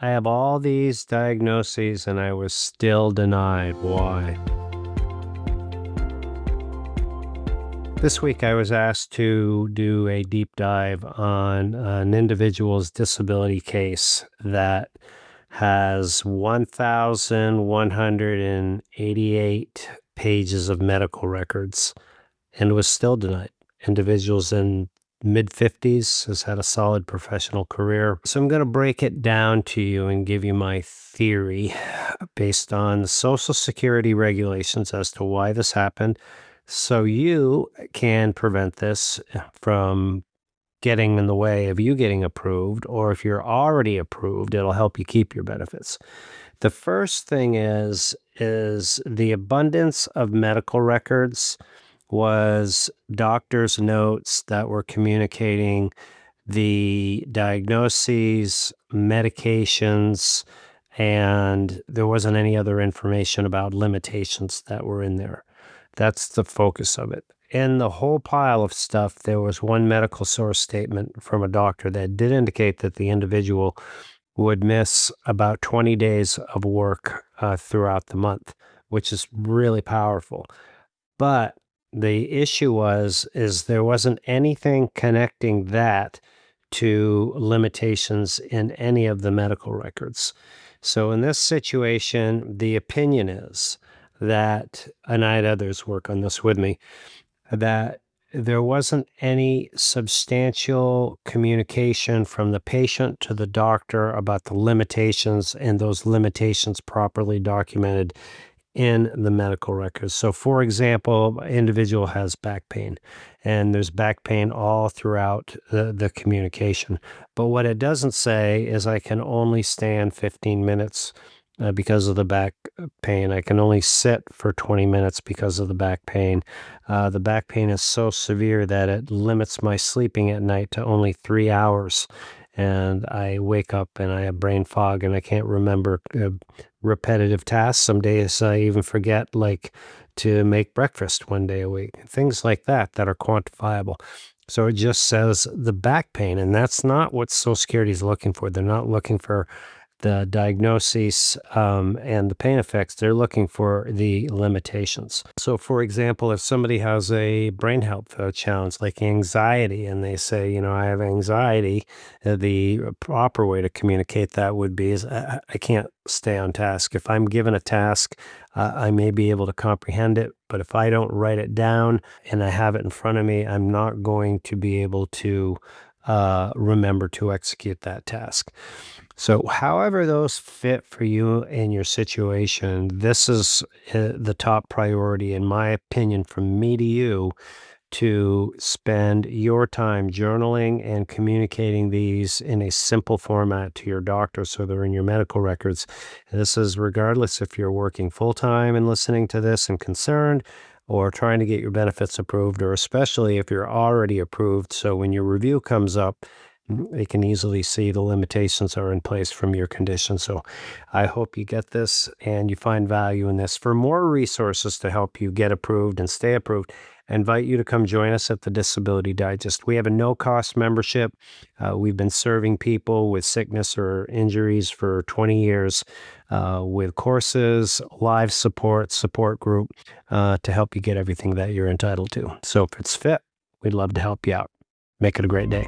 I have all these diagnoses and I was still denied. Why? This week I was asked to do a deep dive on an individual's disability case that has 1,188 pages of medical records and was still denied. Individuals in mid-50s, has had a solid professional career. So I'm going to break it down to you and give you my theory based on the Social Security regulations as to why this happened, so you can prevent this from getting in the way of you getting approved, or if you're already approved, it'll help you keep your benefits. The first thing is the abundance of medical records was doctors' notes that were communicating the diagnoses, medications, and there wasn't any other information about limitations that were in there. That's the focus of it. In the whole pile of stuff, there was one medical source statement from a doctor that did indicate that the individual would miss about 20 days of work throughout the month, which is really powerful. But the issue is there wasn't anything connecting that to limitations in any of the medical records. So in this situation, the opinion is that, and I had others work on this with me, that there wasn't any substantial communication from the patient to the doctor about the limitations, and those limitations properly documented in the medical records. So, for example, an individual has back pain, and there's back pain all throughout the communication. But what it doesn't say is I can only stand 15 minutes because of the back pain. I can only sit for 20 minutes because of the back pain. The back pain is so severe that it limits my sleeping at night to only 3 hours. And I wake up and I have brain fog and I can't remember repetitive tasks. Some days I even forget, like, to make breakfast one day a week. Things like that are quantifiable. So it just says the back pain, and that's not what Social Security is looking for. They're not looking for the diagnoses and the pain effects. They're looking for the limitations. So, for example, if somebody has a brain health challenge like anxiety, and they say, I have anxiety, the proper way to communicate that would be is I can't stay on task. If I'm given a task, I may be able to comprehend it, but if I don't write it down and I have it in front of me, I'm not going to be able to remember to execute that task. So however those fit for you and your situation, this is the top priority, in my opinion, from me to you, to spend your time journaling and communicating these in a simple format to your doctor so they're in your medical records. And this is regardless if you're working full-time and listening to this and concerned, or trying to get your benefits approved, or especially if you're already approved. So when your review comes up, they can easily see the limitations are in place from your condition. So I hope you get this and you find value in this. For more resources to help you get approved and stay approved, I invite you to come join us at the Disability Digest. We have a no-cost membership. We've been serving people with sickness or injuries for 20 years with courses, live support group to help you get everything that you're entitled to. So if it's fit, we'd love to help you out. Make it a great day.